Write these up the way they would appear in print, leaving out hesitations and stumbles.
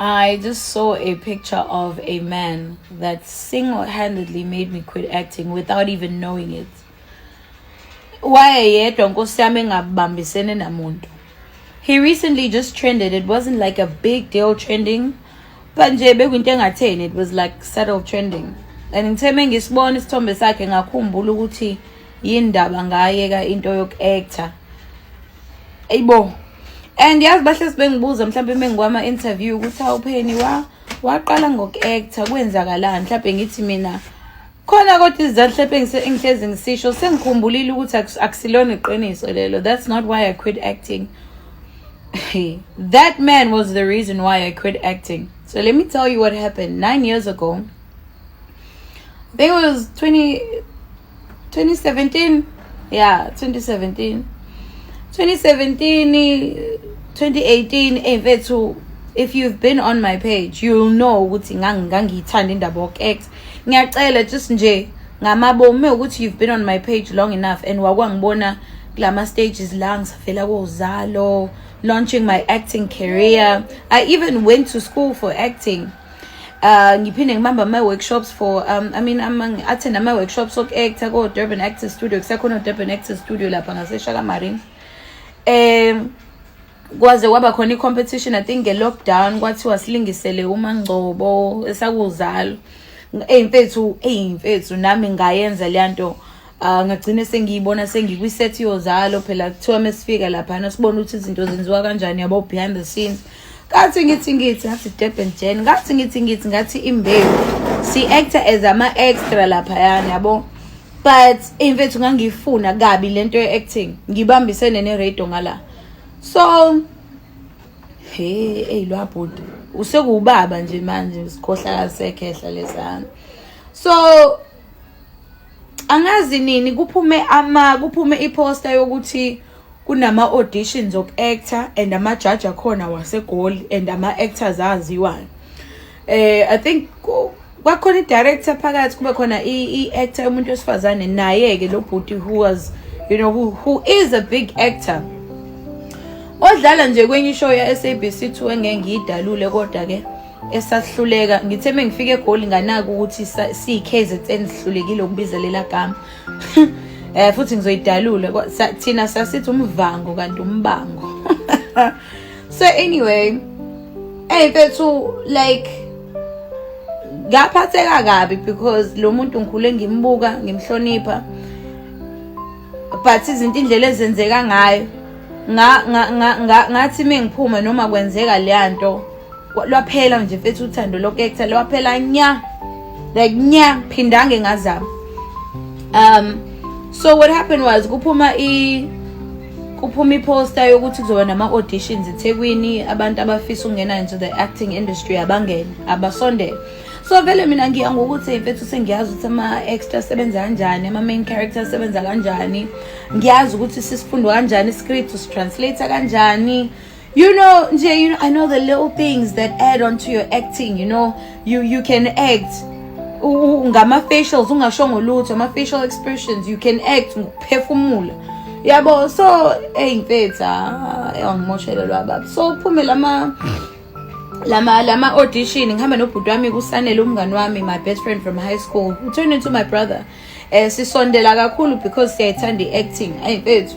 I just saw a picture of a man that single-handedly made me quit acting without even knowing it. Wayeyedwa Nkosi yami engabambisene namuntu. He recently just trended. It wasn't like a big deal trending, but nje bekuyinto engatheni, it was like subtle trending. And ngithe mengisibona isithombe sakhe ngakhumbula ukuthi yindaba ngayeka into yoku-actor. Ayibo. And yazi bahle sibengibuza mhlawumbe mengikwama interview ukuthi awupheni waqala ngoku-actor kwenzakalani mhlawumbe ngithi mina khona kodwa izizathu mhlawumbe engihlezi ngisisho sengikhumbulile ukuthi akusilona iqiniso lelo. That's not why I quit acting. That man was the reason why I quit acting. So let me tell you what happened 9 years ago. I think it was 2017. Yeah, 2017. 2017, 2018, if you've been on my page, you'll know ukuthi ngangithanda indaba yoku-act. Ngiyacela just nje ngamabomu ukuthi you've been on my page long enough and wakwangibona kulama stages la ngisafela koZalo, launching my acting career. I even went to school for acting. Ngiphinde ngibamba my workshops for attend my workshops oku-actor ko Durban Actors Studio. Kusekhona Durban Actors Studio lapha ngaseShaka Marine. Kwaze kwaba khona i-competition, I think nge-lockdown kwathiwa silingisele uMangcobo esakuZalo. Mfethu nami ngayenza leyanto. Ngagcina sengiyibona sengikwi-set yoZalo phela kuthiwa mesifika laphana sibona ukuthi izinto zenziwa kanjani yabo behind the scenes. Ngathi Durban Jen, ngathi imbewu si-actor as ama-extra laphayana yabo. But mfethu ngangifuna kabi lento ye-acting, ngibambisene ne-radio ngala. So lwabhuti usekuubaba nje manje sikhohla kasekhehla lesana. So angazi nini kuphume iposter yokuthi kunama auditions oku-actor and ama-judge akhona waseGoli and ama-actors aziwayo. I think kwakhona i-director phakathi kube khona i-actor umuntu wesifazane naye-ke lo bhuti who is a big actor. Odlala nje kwenye ishow ya SABC2 engeke ngiyidalule kodwa ke esahluleka ngithe mengifike eGoli nganaka ukuthi siKZN sihlulekile ukubiza lela gama. Futhi ngizoyidalula thina sasithi umvango kanti umbango. So anyway, mfethu like ngaphatheka kabi because lo muntu ngikhule ngimbuka ngimhlonipha, but izinto indlela ezenzeka ngayo ngathi mengiphuma noma kwenzeka leyanto lwaphela nje mfethu uthando loku-actor lwaphela nya phindange ngazama. So what happened was kuphuma i-poster yokuthi kuzoba nama-auditions eThekwini, abantu abafisa ukungena into the acting industry abangene abasondele. So vele mina ngiya ngokuthi mfethu sengiyazi ukuthi ama-extra asebenza kanjani, ama-main characters asebenza kanjani, ngiyazi ukuthi sisifundwa kanjani i-script usitranslate kanjani. I know the little things that add on to your acting. You can act ngama-facials ungashongo lutho, ama-facial expressions, you can act ngokuphefumula yabo. So mfethu angimoshele lwababa. So kuphume lama audition ngihamba nobhuti wami kuSanele umngani wami, my best friend from high school, who turned into my brother. Sisondela kakhulu because siyayithanda i-acting. Mfethu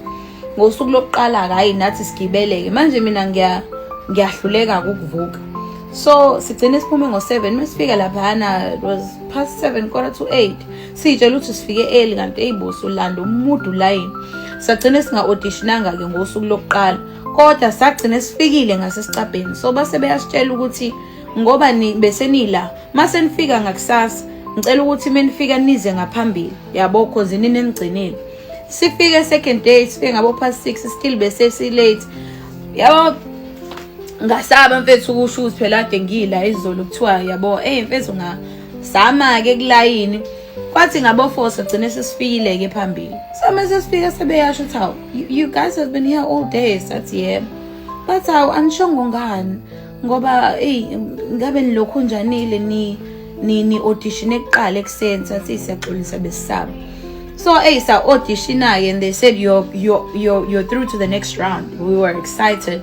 ngosuku lokuqala hayi nathi sigibeleke manje mina ngiyahluleka ukuvuka. So sigcine siphume ngo7 mesifika laphana, it was past 7 8 sitshela ukuthi sifike early kanti eyibuso landa umudu line. Sagcine singa-auditionanga ke ngosuku lokuqala kodwa sagcine sifikile ngasesicabheni. So base beyasitshela ukuthi ngoba bese nila mase nifika ngakusasa ngicela ukuthi menifika nize ngaphambili yabo cause nini nigcinile. Sifike second day sifike ngabo past 6 still bese si late yabo. Ngasaba mfethu ukusho ukuthi phela ade ngila izolo kuthiwa yabo mfethu ngasama ke kulayini kwathi ngabo 4 sagcine sesifikile ke phambili. So mase sifika sebeyasho ukuthi you guys have been here all day. Sathi yebo, but anishongo ngani ngoba ngabe nilokhu njanile ni audition ekuqala ekuseni. Sathi siyaxolisa besisaba. So sa audition and they said you're through to the next round. We were excited.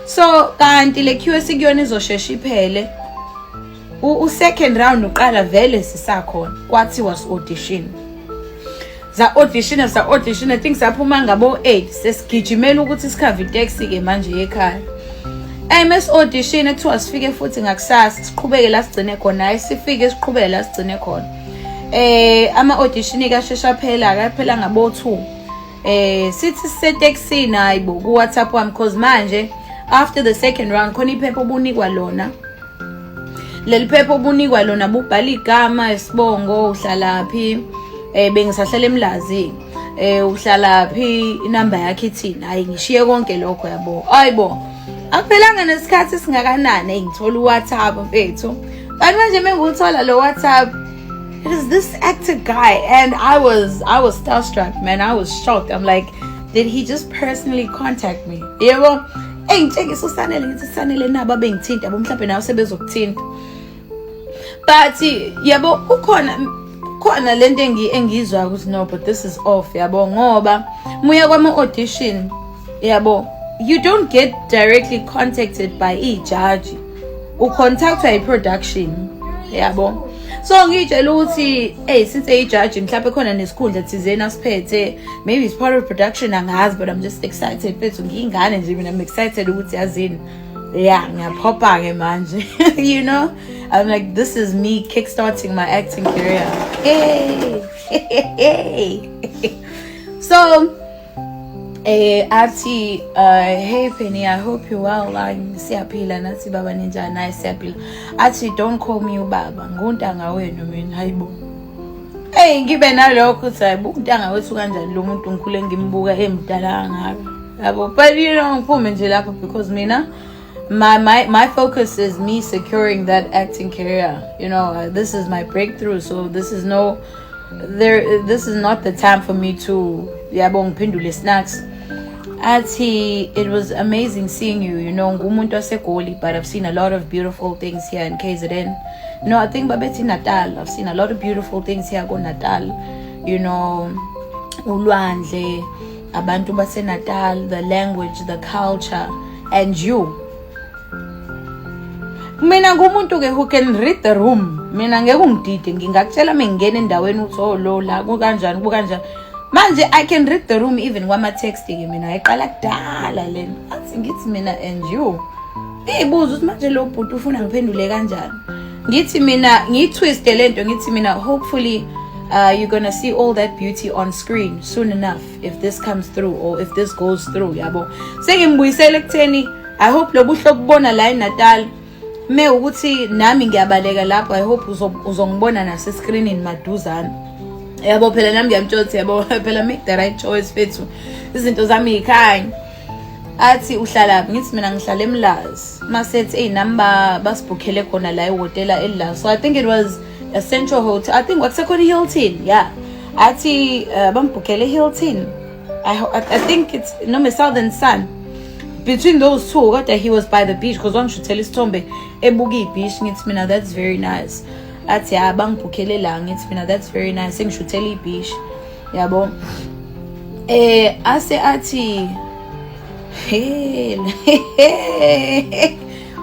So kanti le QS kuyona izoshesha iphele. U-second round uqala vele sisakhona kwathi was audition. Za audition I think saphuma ngabo 8 sesigijimela ukuthi sikhave taxi ke manje ekhaya. MS audition ethiwa sifike futhi ngakusasa siqhubeke la sigcine khona sifike siqhubeke la sigcine khona. Ama audition kashesha phela ngabo 2. Sithi sisetaxini hayibo ku WhatsApp wami because manje after the second round khona iphepha obunikwa lona. Leli phepha obunikwa lona bubhala igama isibongo uhlalaphi bengisahlala eMlazi uhlalaphi inamba yakhe ithini hayi ngishiye konke lokho yabo ayibo akuphelanga nesikhathi singakanani ngithola uWhatsApp mfethu kanti manje menguthola lo WhatsApp it is this actor guy and I was starstruck man. I was shocked. I'm like, did he just personally contact me? Yebo engitshengisa usanele ngithi sanele nabo bengithinta bomhlawumbe nawe sebezokuthinta but yabo khona lento engizwa ukuthi no but this is off yabo ngoba muya kwama audition yabo you don't get directly contacted by judge ucontactwa production yabo so ngitshela ukuthi since judge mhlawumbe khona nesikhundla thizeni asiphethe maybe it's part of production angazi but I'm just excited mfethu ngingane nje mina I'm excited ukuthi yazini yeah ngiyaphopa ke manje you know I'm like this is me kickstarting my acting career so athi hey Penny I hope you well siyaphila nathi baba ninjani naye siyaphila athi don't call me ubaba nguntanga wenu mina hayibo ngibe nalokho uthi hayibo untanga wethu kanjani lo muntu ngikhule ngimbuka emdala ngaka yabo but you know ngiphume nje lapho because mina my focus is me securing that acting career you know this is my breakthrough so this is not the time for me to yabo ngiphendule snacks athi it was amazing seeing you know ngumuntu waseGoli but I've seen a lot of beautiful things here in KZN no I think babethi Natal I've seen a lot of beautiful things here go Natal you know ulwandle abantu base Natal the language the culture and you mina ngumuntu ke who can read the room mina ngeke ungidide ngingakutshela mengena endaweni uthi oh lo la kukanjani manje I can read the room even kwama text ke mina eqala kudala lena athi ngithi mina and you ibuza ukuthi manje lo bhuti ufuna ngiphendule kanjani ngithi mina ngitwiste lento ngithi mina hopefully you're going to see all that beauty on screen soon enough if this comes through or if this goes through yabo sengimbuyisela ekutheni I hope lo buhlo kubona la eNatal me ukuthi nami ngiyabaleka lapho I hope uzongibona nase screenini maduzana yabo phela nami ngiyamtshotha yabo phela make the right choice fethu izinto zami ikhaya athi uhlalaphi ngithi mina ngihlala eMlazi masethi number basibhukhele khona la ehotela elila so I think it was a Central Hotel I think kwakusekhona Hilton yeah athi bambhukhele Hilton I think it's noma Southern Sun between those two kodwa he was by the beach because wangishuthela isithombe ebuka ibeach ngithi mina that's very nice athi bangibhukhele la ngithi mina that's very nice sengishuthela ibeach yabo ase athi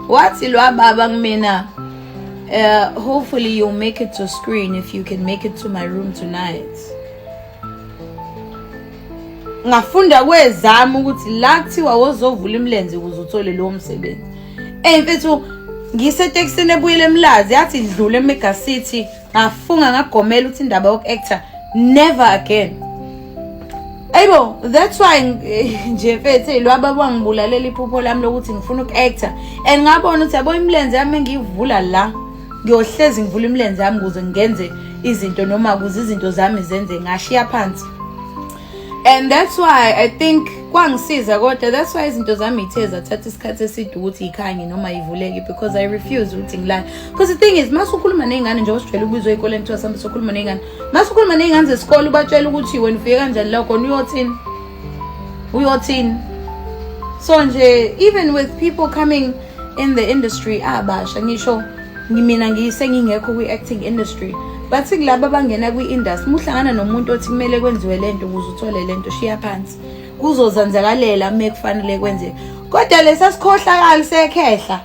wathi lo baba kumina hopefully you'll make it to screen if you can make it to my room tonight ngafunda kwezami ukuthi la kuthiwa wozovula imlenze ukuze uthole lo msebenzi mfethu ngiseteksini ebuyile eMlazi yathi idlule eMega City ngafunga ngagomela ukuthi indaba yokuactor never again ayibo that's why nje mfethu lo ababa ngibulalela iphupho lami lokuthi ngifuna ukuactor and ngabona ukuthi yabo imlenze yami ngivula la ngiyohlezi ngivula imlenze yami ukuze ngenze izinto noma ukuze izinto zami zenze ngashiya phansi and that's why I think kwangisiza kodwa that's why izinto zami ithe zathatha isikhathi eside ukuthi ikhanye noma ivuleke because I refuse ukuthi ngilale because the thing is masukhuluma nezingane nje osijwayele ukuzwe ezikoleni kuthiwa sambe sokhuluma nezingane masukhuluma nezingane zesikole ubatshela ukuthi wena ufike kanjani la khona uyothini so nje even with people coming in the industry abasha ngisho ngimina ngiyisengingekho kwi-acting industry but kulabo abangena kwi-industry muhlangana nomuntu othi kumele kwenziwe lento ukuze uthole lento shiya phansi kuzozenzakalela uma kufanele kwenzeke kodwa lesasikhohlakala sekhehla